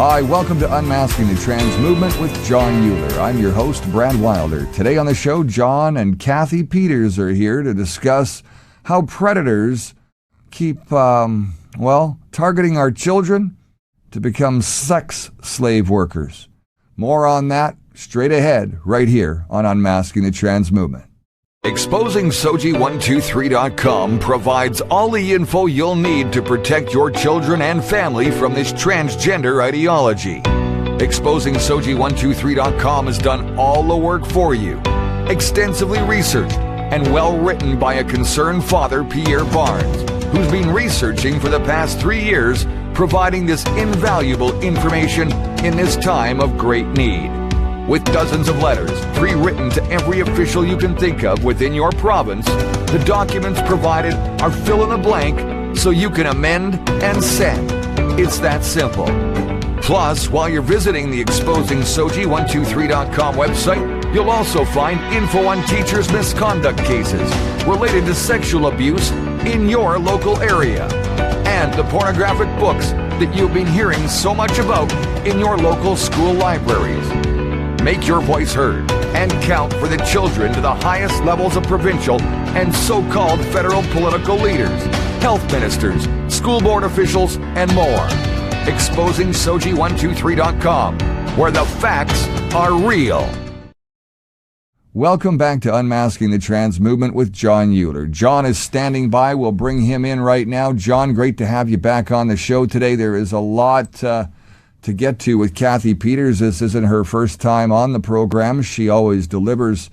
Hi, welcome to Unmasking the Trans Movement with John Euler. I'm your host, Brad Wilder. Today on the show, John and Cathy Peters are here to discuss how predators keep, targeting our children to become sex slave workers. More on that straight ahead, right here on Unmasking the Trans Movement. Exposing Soji123.com provides all the info you'll need to protect your children and family from this transgender ideology. Exposing Soji123.com has done all the work for you. Extensively researched and well written by a concerned father, Pierre Barnes, who's been researching for the past 3 years, providing this invaluable information in this time of great need. With dozens of letters, pre-written to every official you can think of within your province, the documents provided are fill in the blank so you can amend and send. It's that simple. Plus, while you're visiting the Exposing Soji123.com website, you'll also find info on teachers' misconduct cases related to sexual abuse in your local area, and the pornographic books that you've been hearing so much about in your local school libraries. Make your voice heard and count for the children to the highest levels of provincial and so-called federal political leaders, health ministers, school board officials, and more. Exposing Soji123.com, where the facts are real. Welcome back to Unmasking the Trans Movement with John Euler. John is standing by. We'll bring him in right now. John, great to have you back on the show today. There is a lot to get to with Cathy Peters. This isn't her first time on the program. She always delivers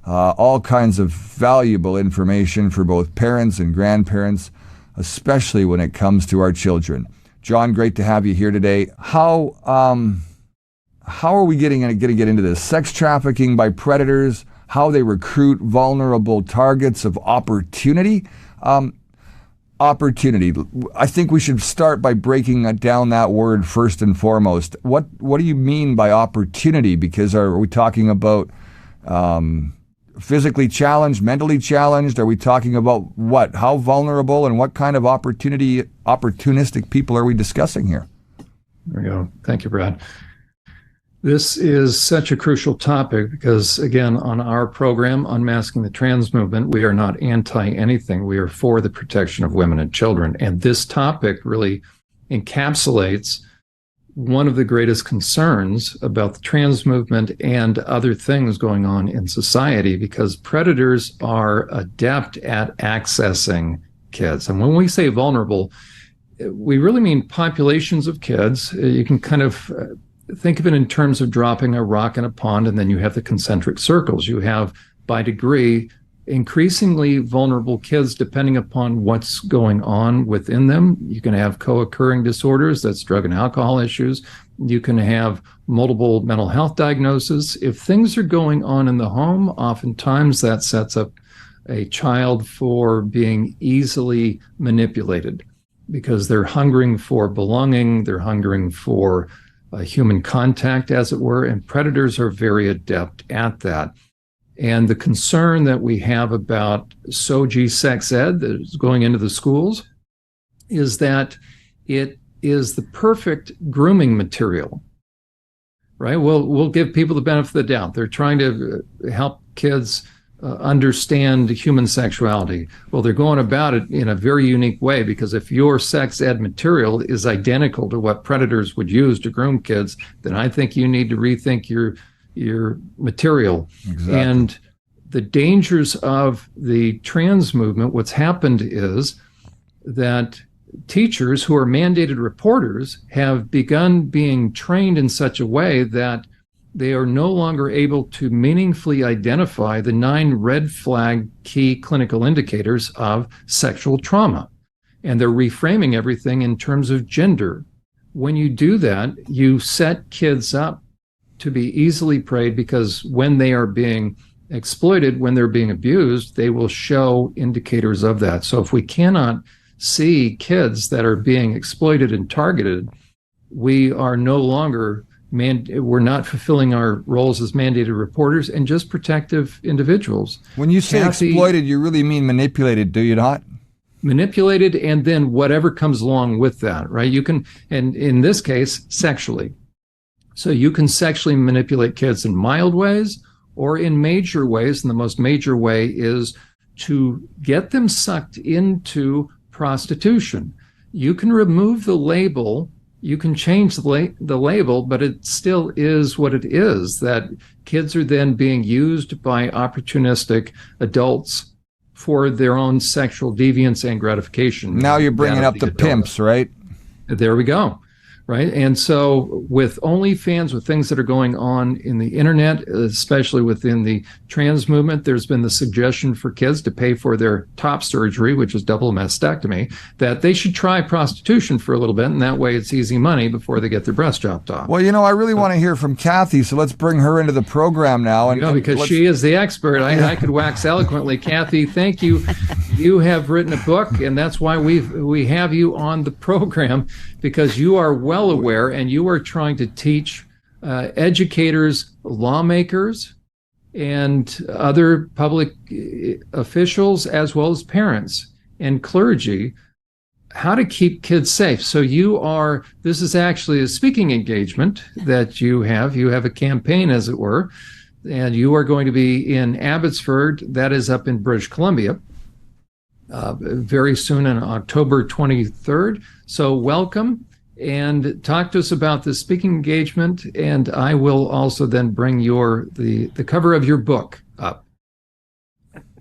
all kinds of valuable information for both parents and grandparents, especially when it comes to our children. John, great to have you here today. How are we going to get into this? Sex trafficking by predators, how they recruit vulnerable targets of opportunity. Opportunity. I think we should start by breaking down that word first and foremost. What do you mean by opportunity? Because are we talking about physically challenged, mentally challenged? Are we talking about what? How vulnerable and what kind of opportunistic people are we discussing here? There we go. Thank you, Brad. This is such a crucial topic because, again, on our program, Unmasking the Trans Movement, we are not anti-anything. We are for the protection of women and children. And this topic really encapsulates one of the greatest concerns about the trans movement and other things going on in society, because predators are adept at accessing kids. And when we say vulnerable, we really mean populations of kids. You can kind of think of it in terms of dropping a rock in a pond, and then you have the concentric circles. You have, by degree, increasingly vulnerable kids depending upon what's going on within them. You can have co-occurring disorders, that's drug and alcohol issues. You can have multiple mental health diagnoses. If things are going on in the home, oftentimes that sets up a child for being easily manipulated because they're hungering for belonging, they're hungering for human contact, as it were, and predators are very adept at that. And the concern that we have about SOGI sex ed that is going into the schools is that it is the perfect grooming material, right? We'll give people the benefit of the doubt. They're trying to help kids understand human sexuality. Well, they're going about it in a very unique way, because if your sex ed material is identical to what predators would use to groom kids, then I think you need to rethink your material. Exactly. And the dangers of the trans movement, what's happened is that teachers who are mandated reporters have begun being trained in such a way that they are no longer able to meaningfully identify the 9 red flag key clinical indicators of sexual trauma. And they're reframing everything in terms of gender. When you do that, you set kids up to be easily preyed, because when they are being exploited, when they're being abused, they will show indicators of that. So if we cannot see kids that are being exploited and targeted, we are no longer we're not fulfilling our roles as mandated reporters and just protective individuals. When you say exploited, you really mean manipulated, do you not? manipulated, and then whatever comes along with that, right? You can, and in this case, sexually. So you can sexually manipulate kids in mild ways or in major ways. And the most major way is to get them sucked into prostitution. You can remove the label, you can change the label, but it still is what it is, that kids are then being used by opportunistic adults for their own sexual deviance and gratification. Now you're bringing up the pimps, right? There we go. Right. And so with OnlyFans, with things that are going on in the internet, especially within the trans movement, there's been the suggestion for kids to pay for their top surgery, which is double mastectomy, that they should try prostitution for a little bit. And that way it's easy money before they get their breast chopped off. Well, I really want to hear from Cathy. So let's bring her into the program now. Because she is the expert. I could wax eloquently. Cathy, thank you. You have written a book, and that's why we have you on the program, because you are well aware and you are trying to teach educators, lawmakers, and other public officials, as well as parents and clergy, how to keep kids safe. So this is actually a speaking engagement that you have. You have a campaign, as it were, and you are going to be in Abbotsford, that is up in British Columbia, very soon on October 23rd. So welcome. And talk to us about the speaking engagement, and I will also then bring the cover of your book up.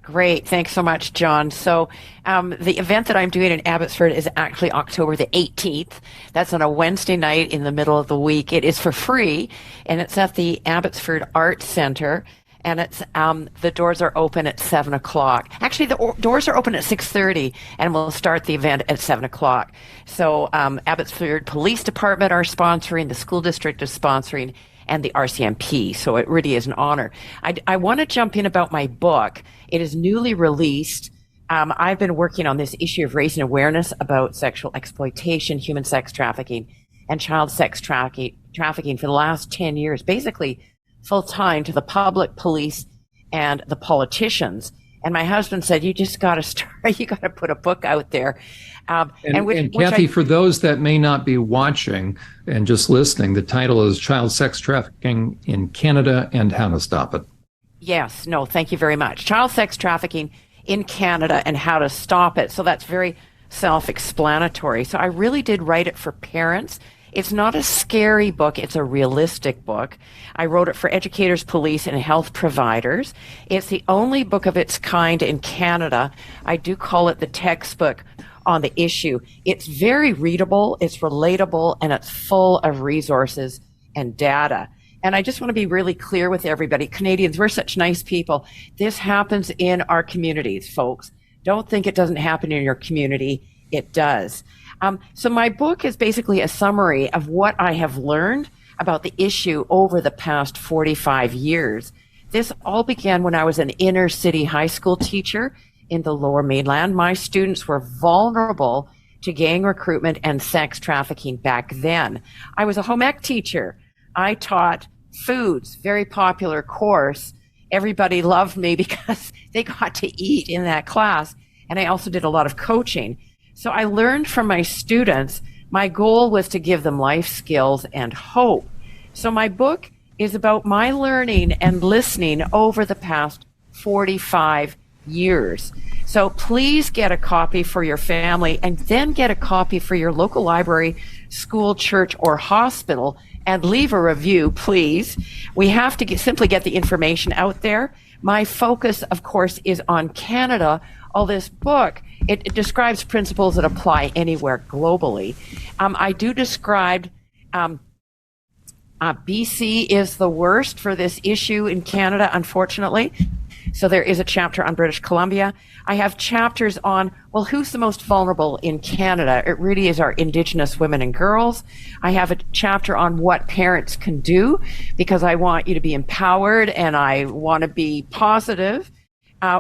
Great. Thanks so much, John. So the event that I'm doing in Abbotsford is actually October the 18th. That's on a Wednesday night in the middle of the week. It is for free, and it's at the Abbotsford Arts Centre. And it's the doors are open at 7 o'clock. Actually, the doors are open at 6:30, and we'll start the event at 7 o'clock. So Abbotsford Police Department are sponsoring, the school district is sponsoring, and the RCMP. So it really is an honor. I want to jump in about my book. It is newly released. I've been working on this issue of raising awareness about sexual exploitation, human sex trafficking, and child sex trafficking for the last 10 years, basically full time, to the public, police, and the politicians. And my husband said, you just got to start, you got to put a book out there. And Cathy, for those that may not be watching and just listening, the title is Child Sex Trafficking in Canada and How to Stop It. Yes, no, thank you very much. Child sex trafficking in Canada and how to stop it. So that's very self-explanatory. So I really did write it for parents. It's not a scary book. It's a realistic book. I wrote it for educators, police, and health providers. It's the only book of its kind in Canada. I do call it the textbook on the issue. It's very readable, it's relatable, and it's full of resources and data. And I just want to be really clear with everybody. Canadians, we're such nice people. This happens in our communities, folks. Don't think it doesn't happen in your community. It does. So my book is basically a summary of what I have learned about the issue over the past 45 years. This all began when I was an inner city high school teacher in the Lower Mainland. My students were vulnerable to gang recruitment and sex trafficking back then. I was a home ec teacher. I taught foods, very popular course. Everybody loved me because they got to eat in that class. And I also did a lot of coaching. So I learned from my students. My goal was to give them life skills and hope. So my book is about my learning and listening over the past 45 years. So please get a copy for your family, and then get a copy for your local library, school, church, or hospital, and leave a review, please. We have to simply get the information out there. My focus, of course, is on Canada. All this book, it describes principles that apply anywhere globally. I do describe BC is the worst for this issue in Canada, unfortunately. So there is a chapter on British Columbia. I have chapters on, well, who's the most vulnerable in Canada? It really is our Indigenous women and girls. I have a chapter on what parents can do, because I want you to be empowered and I want to be positive.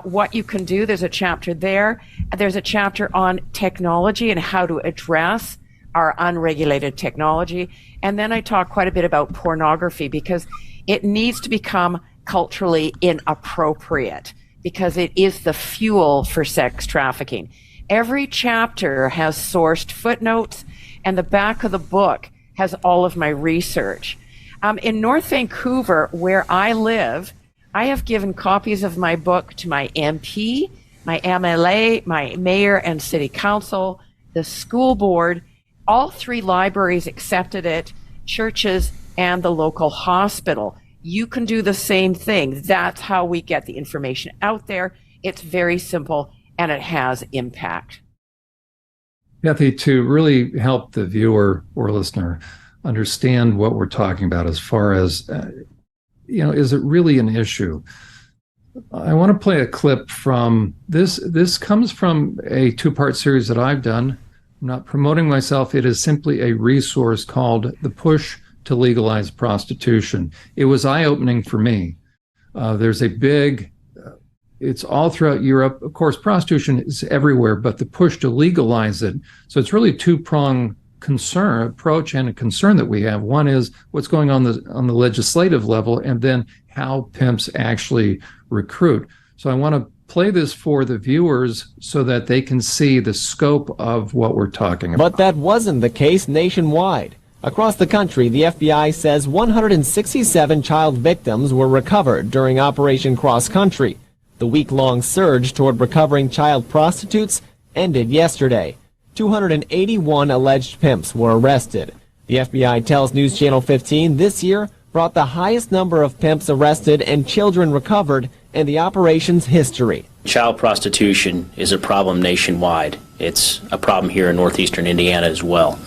What you can do, there's a chapter there. There's a chapter on technology and how to address our unregulated technology. And then I talk quite a bit about pornography, because it needs to become culturally inappropriate, because it is the fuel for sex trafficking. Every chapter has sourced footnotes, and the back of the book has all of my research. In North Vancouver, where I live, I have given copies of my book to my MP, my MLA, my mayor and city council, the school board. All 3 libraries accepted it, churches, and the local hospital. You can do the same thing. That's how we get the information out there. It's very simple, and it has impact. Cathy, to really help the viewer or listener understand what we're talking about as far as, is it really an issue? I want to play a clip from this. This comes from a 2-part series that I've done. I'm not promoting myself. It is simply a resource called The Push to Legalize Prostitution. It was eye-opening for me. There's a big, it's all throughout Europe. Of course, prostitution is everywhere, but the push to legalize it. So it's really a 2-pronged approach and a concern that we have. One is what's going on the legislative level, and then how pimps actually recruit. So I want to play this for the viewers so that they can see the scope of what we're talking about. But that wasn't the case nationwide. Across the country, the FBI says 167 child victims were recovered during Operation Cross Country. The week-long surge toward recovering child prostitutes ended yesterday. 281 alleged pimps were arrested. The FBI tells News Channel 15 this year brought the highest number of pimps arrested and children recovered in the operation's history. Child prostitution is a problem nationwide. It's a problem here in northeastern Indiana as well.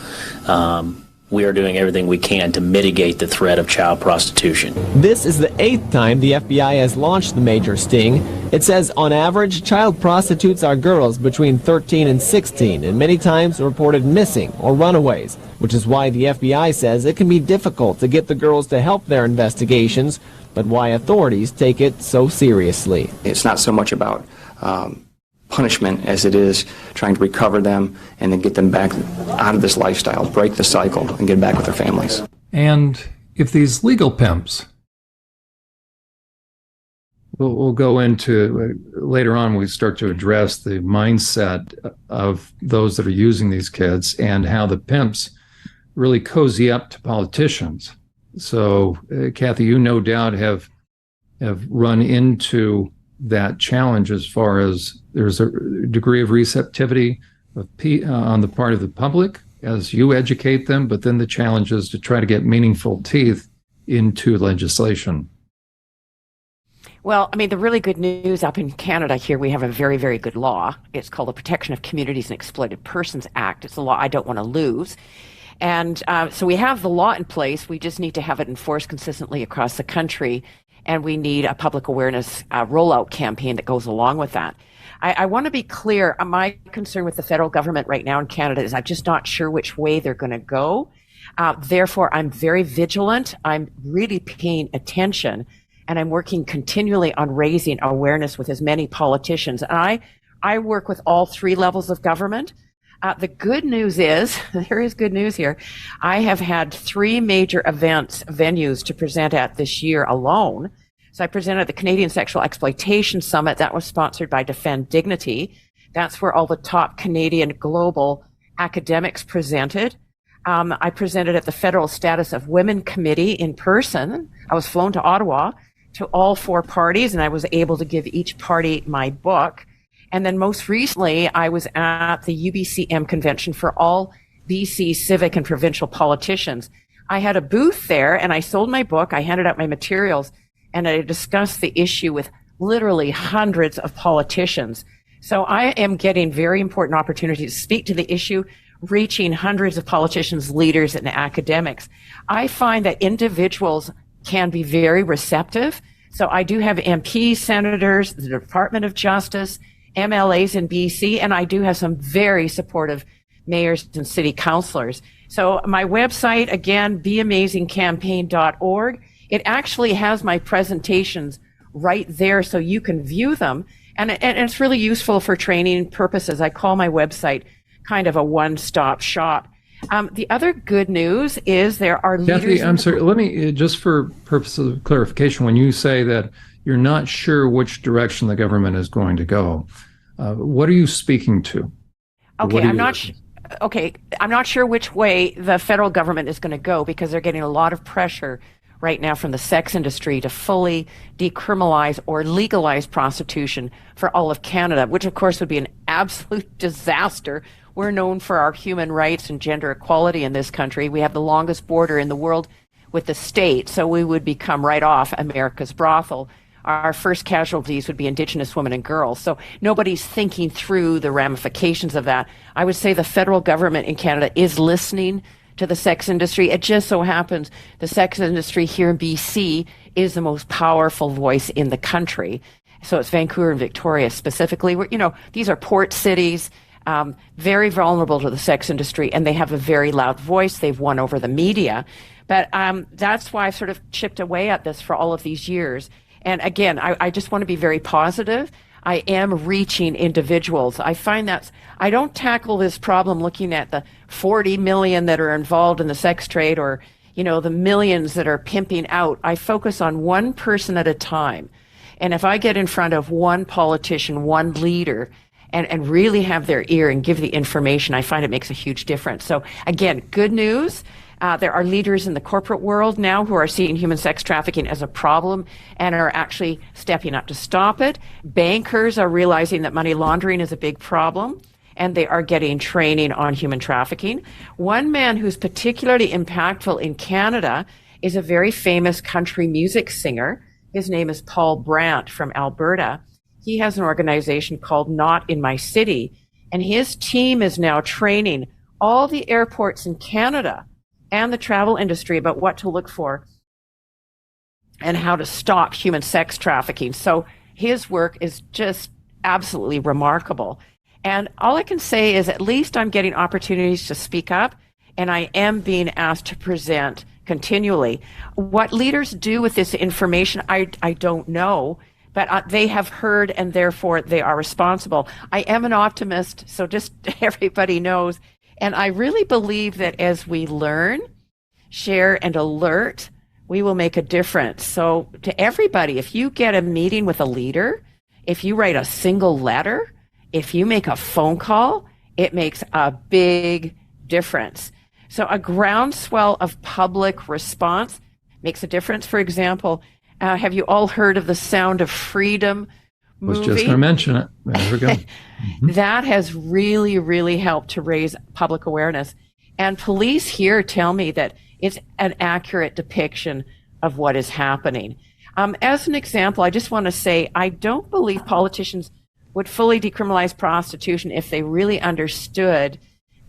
We are doing everything we can to mitigate the threat of child prostitution. This is the 8th time the FBI has launched the major sting. It says on average, child prostitutes are girls between 13 and 16 and many times reported missing or runaways, which is why the FBI says it can be difficult to get the girls to help their investigations, but why authorities take it so seriously. It's not so much about punishment as it is trying to recover them and then get them back out of this lifestyle, break the cycle, and get back with their families. And if these legal pimps, we'll go into later on, we start to address the mindset of those that are using these kids and how the pimps really cozy up to politicians. So, Cathy, you no doubt have run into that challenge as far as there's a degree of receptivity on the part of the public as you educate them, but then the challenge is to try to get meaningful teeth into legislation. Well, I mean, the really good news up in Canada here, we have a very, very good law. It's called the Protection of Communities and Exploited Persons Act. It's a law I don't want to lose. And so we have the law in place. We just need to have it enforced consistently across the country. And we need a public awareness rollout campaign that goes along with that. I want to be clear. My concern with the federal government right now in Canada is I'm just not sure which way they're going to go. Therefore, I'm very vigilant. I'm really paying attention, and I'm working continually on raising awareness with as many politicians. And I work with all 3 levels of government. The good news is, there is good news here. I have had 3 major venues to present at this year alone. So I presented at the Canadian Sexual Exploitation Summit. That was sponsored by Defend Dignity. That's where all the top Canadian global academics presented. I presented at the Federal Status of Women Committee in person. I was flown to Ottawa to all 4 parties, and I was able to give each party my book. And then most recently, I was at the UBCM convention for all BC civic and provincial politicians. I had a booth there, and I sold my book. I handed out my materials, and I discussed the issue with literally hundreds of politicians. So I am getting very important opportunities to speak to the issue, reaching hundreds of politicians, leaders, and academics. I find that individuals can be very receptive. So I do have MPs, senators, the Department of Justice, MLAs in BC, and I do have some very supportive mayors and city councilors. So my website, again, beamazingcampaign.org. It actually has my presentations right there so you can view them. And it's really useful for training purposes. I call my website kind of a one-stop shop. The other good news is there are leaders... Cathy, I'm sorry, let me, just for purposes of clarification, when you say that you're not sure which direction the government is going to go, what are you speaking to? Okay, What are I'm you not. looking- Okay, I'm not sure which way the federal government is going to go because they're getting a lot of pressure right now from the sex industry to fully decriminalize or legalize prostitution for all of Canada, which of course would be an absolute disaster. We're known for our human rights and gender equality in this country. We have the longest border in the world with the state, so we would become right off America's brothel. Our first casualties would be Indigenous women and girls. So nobody's thinking through the ramifications of that. I would say the federal government in Canada is listening to the sex industry. It just so happens the sex industry here in BC is the most powerful voice in the country. So it's Vancouver and Victoria specifically. These are port cities, very vulnerable to the sex industry, and they have a very loud voice. They've won over the media. But that's why I've sort of chipped away at this for all of these years. And again, I just want to be very positive. I am reaching individuals. I find that I don't tackle this problem looking at the 40 million that are involved in the sex trade or, the millions that are pimping out. I focus on one person at a time. And if I get in front of one politician, one leader, and really have their ear and give the information, I find it makes a huge difference. So again, good news. There are leaders in the corporate world now who are seeing human sex trafficking as a problem and are actually stepping up to stop it. Bankers are realizing that money laundering is a big problem, and they are getting training on human trafficking. One man who's particularly impactful in Canada is a very famous country music singer. His name is Paul Brandt from Alberta. He has an organization called Not in My City, and his team is now training all the airports in Canada and the travel industry about what to look for and how to stop human sex trafficking. So his work is just absolutely remarkable. And all I can say is at least I'm getting opportunities to speak up, and I am being asked to present continually. What leaders do with this information, I don't know, but they have heard and therefore they are responsible. I am an optimist, so just everybody knows. And I really believe that as we learn, share, and alert, we will make a difference. So to everybody, if you get a meeting with a leader, if you write a single letter, if you make a phone call, it makes a big difference. So a groundswell of public response makes a difference. For example, have you all heard of the Sound of Freedom movie? I was just going to mention it. There we go. That has really, really helped to raise public awareness. And police here tell me that it's an accurate depiction of what is happening. As an example, I just want to say, I don't believe politicians would fully decriminalize prostitution if they really understood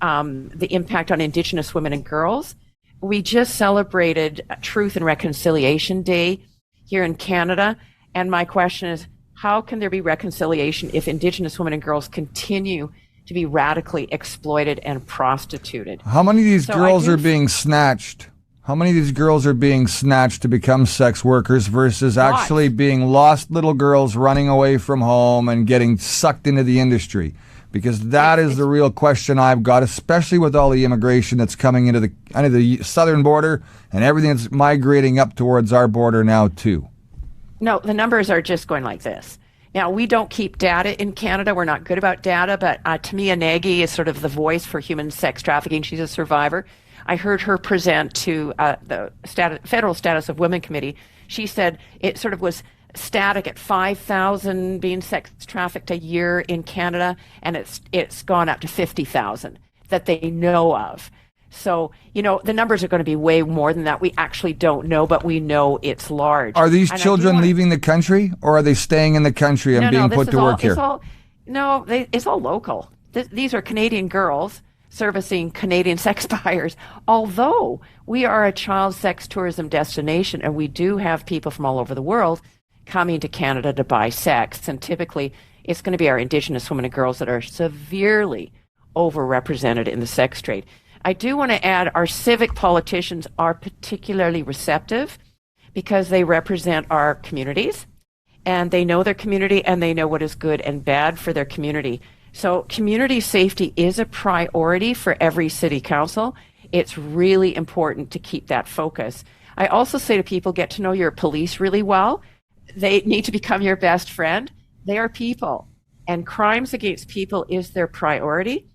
the impact on Indigenous women and girls. We just celebrated Truth and Reconciliation Day here in Canada. And my question is, how can there be reconciliation if Indigenous women and girls continue to be radically exploited and prostituted? How many of these girls are being snatched? How many of these girls are being snatched to become sex workers versus actually being lost little girls running away from home and getting sucked into the industry? Because that is the real question I've got, especially with all the immigration that's coming into the southern border and everything that's migrating up towards our border now too. No, the numbers are just going like this. Now, we don't keep data in Canada. We're not good about data, but Tamia Nagy is sort of the voice for human sex trafficking. She's a survivor. I heard her present to the Federal Status of Women Committee. She said it sort of was static at 5,000 being sex trafficked a year in Canada, and it's gone up to 50,000 that they know of. So, the numbers are going to be way more than that. We actually don't know, but we know it's large. Are these children leaving the country, or are they staying in the country and being put to work here? It's all local. These are Canadian girls servicing Canadian sex buyers, although we are a child sex tourism destination, and we do have people from all over the world coming to Canada to buy sex, and typically it's going to be our Indigenous women and girls that are severely overrepresented in the sex trade. I do want to add our civic politicians are particularly receptive because they represent our communities and they know their community and they know what is good and bad for their community. So community safety is a priority for every city council. It's really important to keep that focus. I also say to people, get to know your police really well. They need to become your best friend. They are people, and crimes against people is their priority.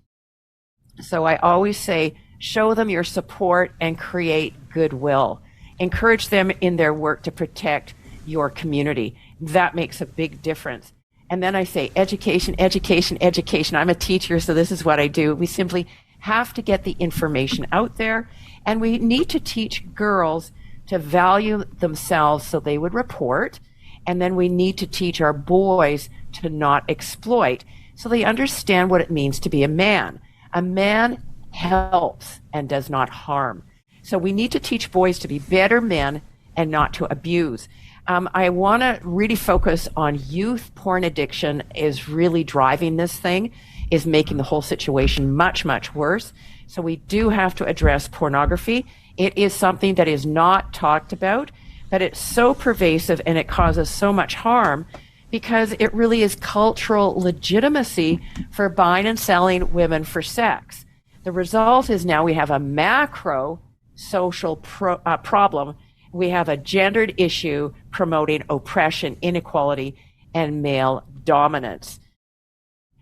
So I always say, show them your support and create goodwill. Encourage them in their work to protect your community. That makes a big difference. And then I say, education, education, education. I'm a teacher, so this is what I do. We simply have to get the information out there, and we need to teach girls to value themselves so they would report. And then we need to teach our boys to not exploit so they understand what it means to be a man. A man helps and does not harm. So we need to teach boys to be better men and not to abuse. I want to really focus on youth. Porn addiction is really driving this thing, is making the whole situation much, much worse. So we do have to address pornography. It is something that is not talked about, but it's so pervasive and it causes so much harm because it really is cultural legitimacy for buying and selling women for sex. The result is now we have a macro social problem. We have a gendered issue promoting oppression, inequality, and male dominance.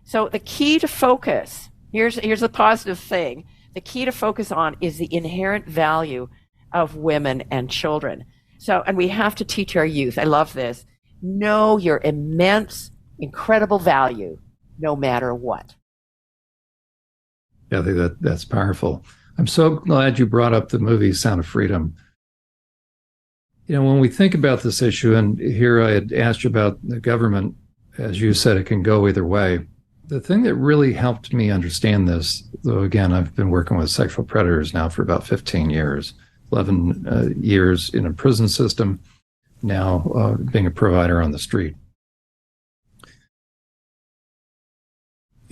So the key to focus, here's the positive thing. The key to focus on is the inherent value of women and children. So, and we have to teach our youth, I love this, know your immense, incredible value, no matter what. Yeah, I think that's powerful. I'm so glad you brought up the movie Sound of Freedom. You know, when we think about this issue, and here I had asked you about the government, as you said, it can go either way. The thing that really helped me understand this, though, again, I've been working with sexual predators now for about 15 years, 11 years in a prison system, now being a provider on the street.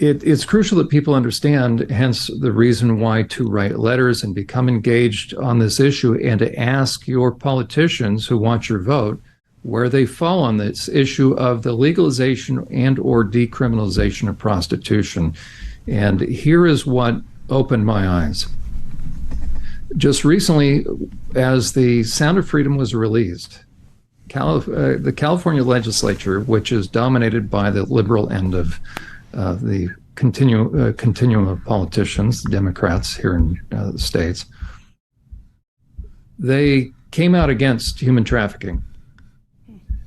It's crucial that people understand, hence the reason why to write letters and become engaged on this issue and to ask your politicians who want your vote where they fall on this issue of the legalization and or decriminalization of prostitution. And here is what opened my eyes. Just recently, as the Sound of Freedom was released, the California legislature, which is dominated by the liberal end of the continuum of politicians, Democrats here in the States, they came out against human trafficking.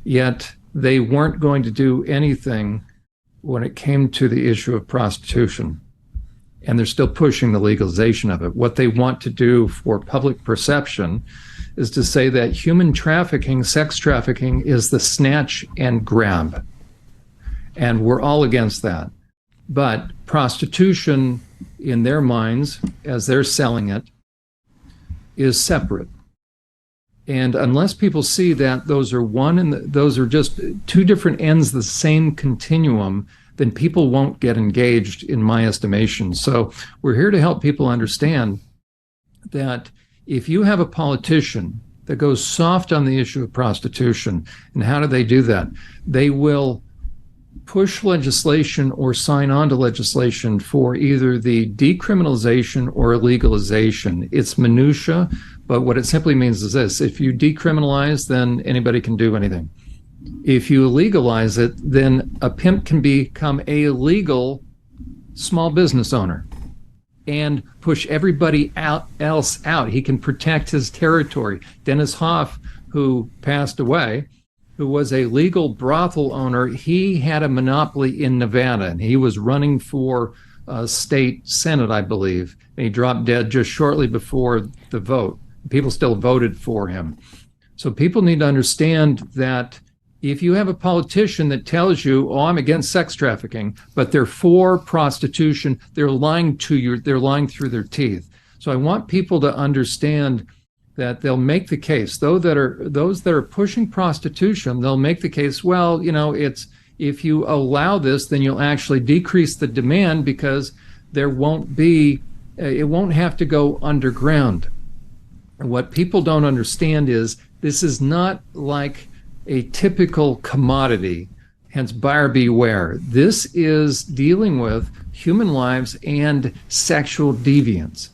Yet they weren't going to do anything when it came to the issue of prostitution. And they're still pushing the legalization of it. What they want to do for public perception is to say that human trafficking, sex trafficking, is the snatch and grab. And we're all against that. But prostitution, in their minds, as they're selling it, is separate. And unless people see that those are one and those are just two different ends of the same continuum, then people won't get engaged, in my estimation. So we're here to help people understand that if you have a politician that goes soft on the issue of prostitution, and how do they do that? They will push legislation or sign on to legislation for either the decriminalization or legalization. It's minutia, but what it simply means is this: if you decriminalize, then anybody can do anything. If you legalize it, then a pimp can become a legal small business owner and push everybody else out. He can protect his territory. Dennis Hoff, who passed away, who was a legal brothel owner, he had a monopoly in Nevada, and he was running for state senate, I believe. And he dropped dead just shortly before the vote. People still voted for him. So people need to understand that if you have a politician that tells you, oh, I'm against sex trafficking, but they're for prostitution, they're lying to you, they're lying through their teeth. So I want people to understand that they'll make the case. Those that are pushing prostitution, they'll make the case, well, you know, it's if you allow this, then you'll actually decrease the demand because there won't be, it won't have to go underground. And what people don't understand is this is not like a typical commodity, hence buyer beware. This is dealing with human lives and sexual deviance.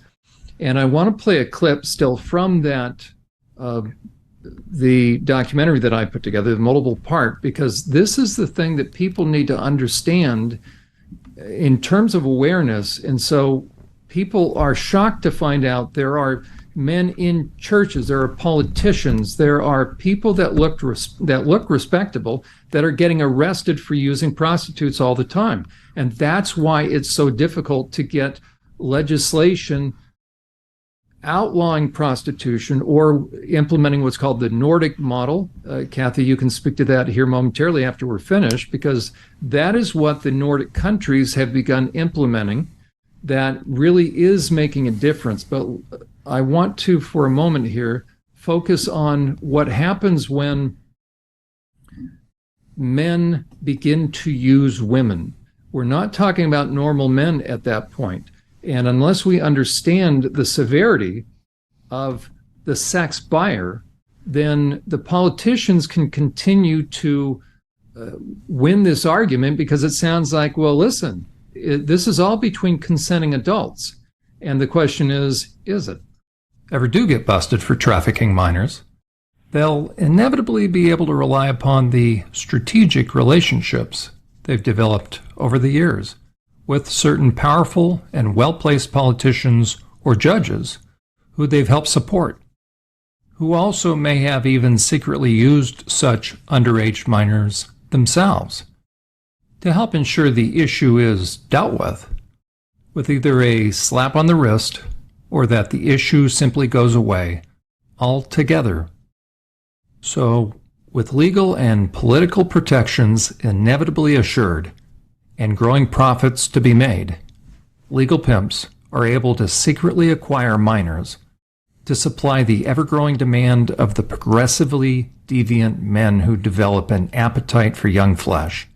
And I want to play a clip still from that, the documentary that I put together, the multiple part, because this is the thing that people need to understand in terms of awareness. And so people are shocked to find out there are men in churches, there are politicians, there are people that look respectable that are getting arrested for using prostitutes all the time. And that's why it's so difficult to get legislation outlawing prostitution or implementing what's called the Nordic model. Cathy, you can speak to that here momentarily after we're finished, because that is what the Nordic countries have begun implementing that really is making a difference. But I want to, for a moment here, focus on what happens when men begin to use women. We're not talking about normal men at that point. And unless we understand the severity of the sex buyer, then the politicians can continue to win this argument, because it sounds like, well, listen, this is all between consenting adults. And the question is it? Ever do get busted for trafficking minors, they'll inevitably be able to rely upon the strategic relationships they've developed over the years with certain powerful and well-placed politicians or judges who they've helped support, who also may have even secretly used such underage minors themselves to help ensure the issue is dealt with either a slap on the wrist or that the issue simply goes away altogether. So, with legal and political protections inevitably assured and growing profits to be made, legal pimps are able to secretly acquire minors to supply the ever-growing demand of the progressively deviant men who develop an appetite for young flesh,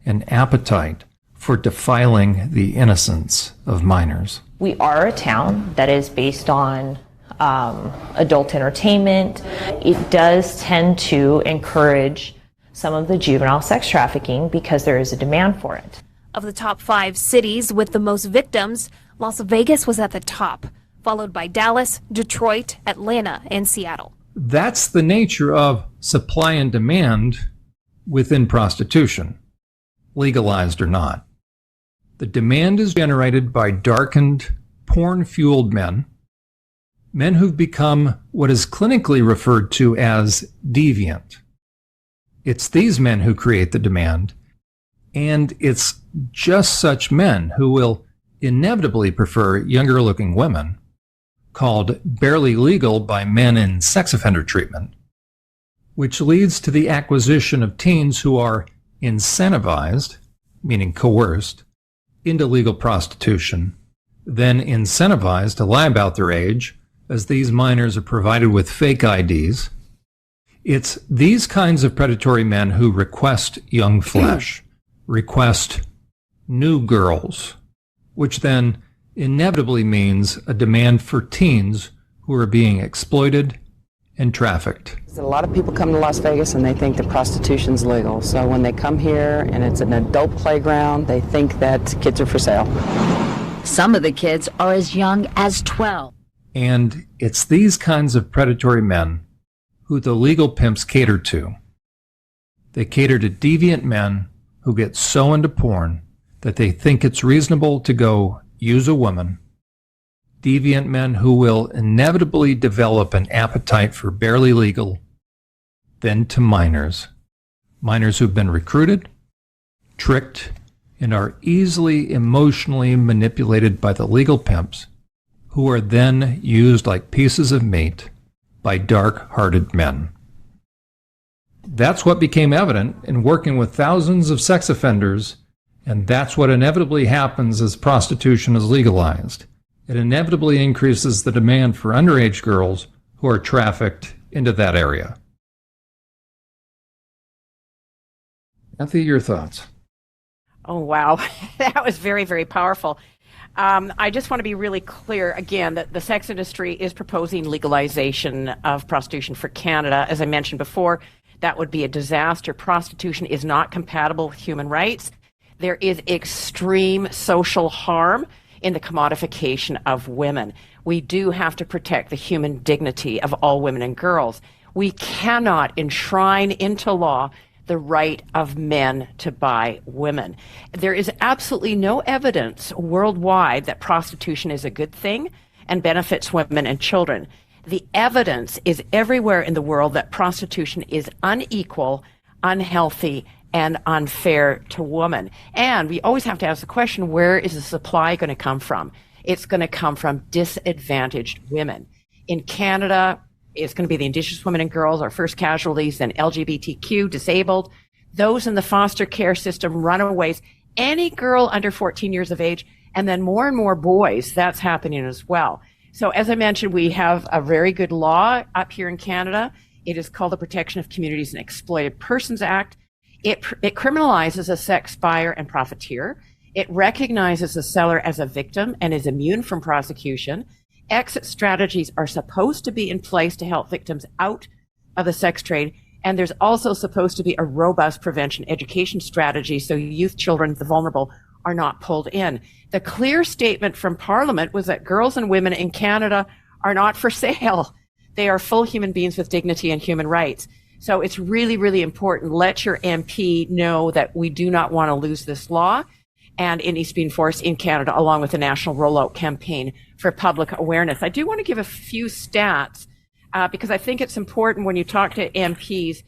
an appetite for defiling the innocence of minors. We are a town that is based on adult entertainment. It does tend to encourage some of the juvenile sex trafficking because there is a demand for it. Of the top 5 cities with the most victims, Las Vegas was at the top, followed by Dallas, Detroit, Atlanta, and Seattle. That's the nature of supply and demand within prostitution, legalized or not. The demand is generated by darkened, porn-fueled men who've become what is clinically referred to as deviant. It's these men who create the demand, and it's just such men who will inevitably prefer younger-looking women, called barely legal by men in sex offender treatment, which leads to the acquisition of teens who are incentivized, meaning coerced, into legal prostitution, then incentivized to lie about their age, as these minors are provided with fake IDs. It's these kinds of predatory men who request young flesh, request new girls, which then inevitably means a demand for teens who are being exploited and trafficked. A lot of people come to Las Vegas and they think that prostitution's legal. So when they come here and it's an adult playground, they think that kids are for sale. Some of the kids are as young as 12. And it's these kinds of predatory men who the legal pimps cater to. They cater to deviant men who get so into porn that they think it's reasonable to go use a woman. Deviant men who will inevitably develop an appetite for barely legal, then to minors. Minors who've been recruited, tricked, and are easily emotionally manipulated by the legal pimps, who are then used like pieces of meat by dark-hearted men. That's what became evident in working with thousands of sex offenders, and that's what inevitably happens as prostitution is legalized. It inevitably increases the demand for underage girls who are trafficked into that area. Cathy, your thoughts? Oh, wow. That was very, very powerful. I just want to be really clear, again, that the sex industry is proposing legalization of prostitution for Canada. As I mentioned before, that would be a disaster. Prostitution is not compatible with human rights. There is extreme social harm in the commodification of women. We do have to protect the human dignity of all women and girls. We cannot enshrine into law the right of men to buy women. There is absolutely no evidence worldwide that prostitution is a good thing and benefits women and children. The evidence is everywhere in the world that prostitution is unequal, unhealthy, and unfair to women. And we always have to ask the question, where is the supply going to come from? It's going to come from disadvantaged women. In Canada, it's going to be the Indigenous women and girls, our first casualties, then LGBTQ, disabled, those in the foster care system, runaways, any girl under 14 years of age, and then more and more boys. That's happening as well. So as I mentioned, we have a very good law up here in Canada. It is called the Protection of Communities and Exploited Persons Act. It criminalizes a sex buyer and profiteer. It recognizes the seller as a victim and is immune from prosecution. Exit strategies are supposed to be in place to help victims out of the sex trade. And there's also supposed to be a robust prevention education strategy so youth, children, the vulnerable, are not pulled in. The clear statement from Parliament was that girls and women in Canada are not for sale. They are full human beings with dignity and human rights. So it's really, really important. Let your MP know that we do not want to lose this law, and it needs to be enforced in Canada along with the national rollout campaign for public awareness. I do want to give a few stats because I think it's important when you talk to MPs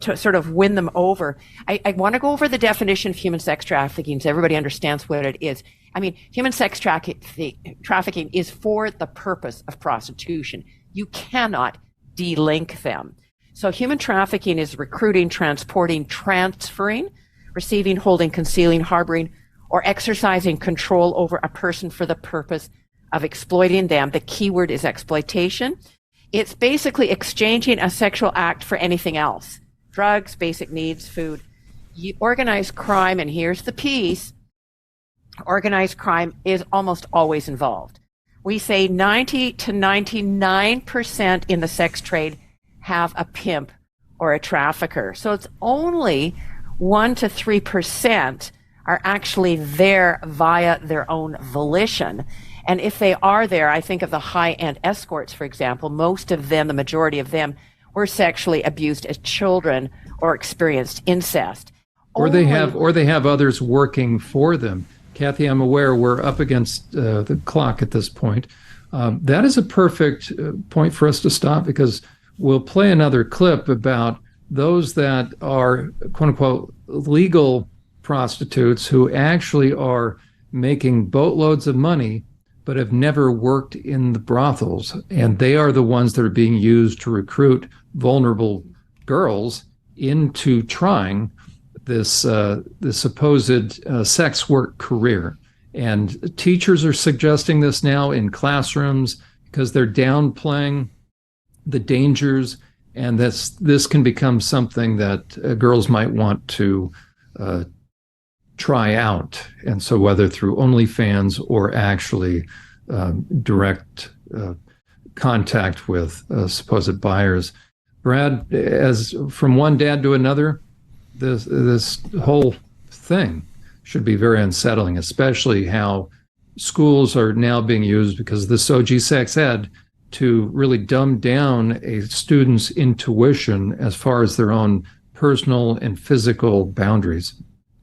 to sort of win them over. I want to go over the definition of human sex trafficking so everybody understands what it is. I mean, human sex trafficking is for the purpose of prostitution. You cannot de-link them. So human trafficking is recruiting, transporting, transferring, receiving, holding, concealing, harboring, or exercising control over a person for the purpose of exploiting them. The key word is exploitation. It's basically exchanging a sexual act for anything else. Drugs, basic needs, food. Organized crime, and here's the piece, organized crime is almost always involved. We say 90 to 99% in the sex trade have a pimp or a trafficker. So it's only 1 to 3% are actually there via their own volition. And if they are there, I think of the high-end escorts, for example, most of them, the majority of them, were sexually abused as children or experienced incest. Or they have others working for them. Cathy, I'm aware we're up against the clock at this point. That is a perfect point for us to stop because we'll play another clip about those that are, quote unquote, legal prostitutes who actually are making boatloads of money but have never worked in the brothels. And they are the ones that are being used to recruit vulnerable girls into trying this supposed sex work career. And teachers are suggesting this now in classrooms because they're downplaying the dangers, and this can become something that girls might want to try out. And so whether through OnlyFans or actually direct contact with supposed buyers. Brad, as from one dad to another, this whole thing should be very unsettling, especially how schools are now being used because of this OG sex ed to really dumb down a student's intuition as far as their own personal and physical boundaries.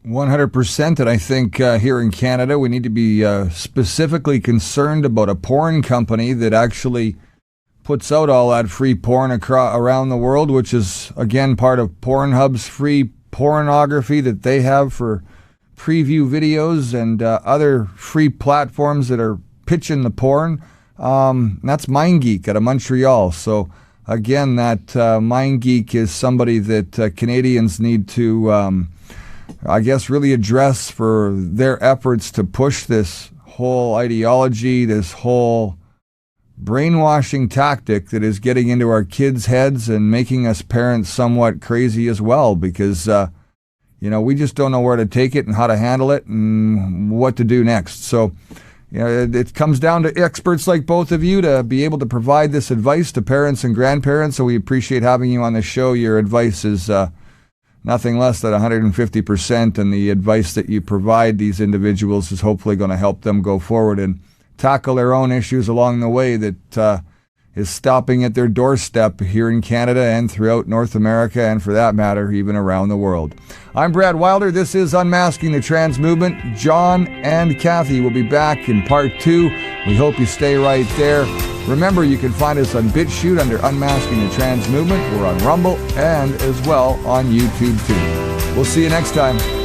100%. And I think here in Canada, we need to be specifically concerned about a porn company that actually puts out all that free porn around the world, which is, again, part of Pornhub's free pornography that they have for preview videos and other free platforms that are pitching the porn. That's MindGeek out of Montreal. So, again, that MindGeek is somebody that Canadians need to I guess really address for their efforts to push this whole ideology, this whole brainwashing tactic that is getting into our kids' heads and making us parents somewhat crazy as well because, we just don't know where to take it and how to handle it and what to do next. So, it comes down to experts like both of you to be able to provide this advice to parents and grandparents. So we appreciate having you on the show. Your advice is nothing less than 150%, and the advice that you provide these individuals is hopefully going to help them go forward and tackle their own issues along the way that, is stopping at their doorstep here in Canada and throughout North America, and for that matter, even around the world. I'm Brad Wilder. This is Unmasking the Trans Movement. John and Cathy will be back in part 2. We hope you stay right there. Remember, you can find us on BitChute under Unmasking the Trans Movement. We're on Rumble and as well on YouTube too. We'll see you next time.